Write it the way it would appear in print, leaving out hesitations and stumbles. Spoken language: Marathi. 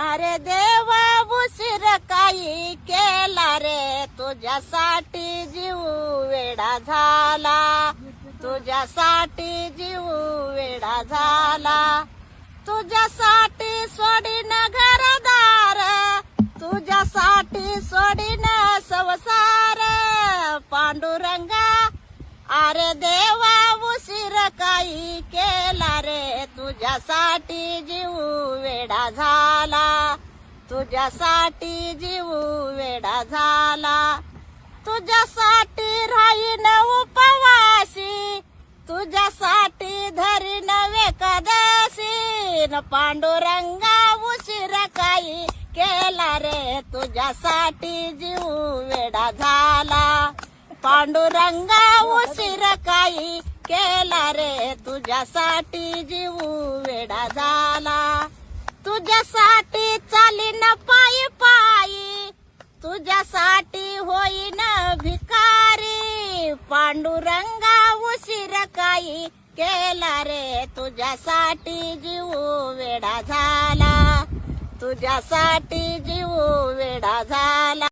अरे देवा उशीर काही केला रे, तुझ्यासाठी जीव वेडा झाला, तुझ्यासाठी जीव वेडा झाला, तुझ्यासाठी सोडीन घरदार, तुझ्यासाठी सोडीन संसार. पांडुरंगा अरे देवा उशीर काही केला रे, तुझ्यासाठी जीव वेडा झाला, तुझ्यासाठी जीव वेडा झाला, तुझ्यासाठी राहीन उपवासी, तुझ्यासाठी धरीन एकादशी. पांडुरंगा उशीर काही केला रे, तुझ्यासाठी जीव वेडा झाला, पांडुरंगा उशीर काही केला रे, तुझ्यासाठी जीव वेडा झाला, तुझ्यासाठी चालीन पायी पायी, तुझ्यासाठी होईन भिकारी. पांडुरंगा उशीर काही केला रे, तुझ्यासाठी जीव वेडा झाला, तुझ्यासाठी जीव वेडा झाला.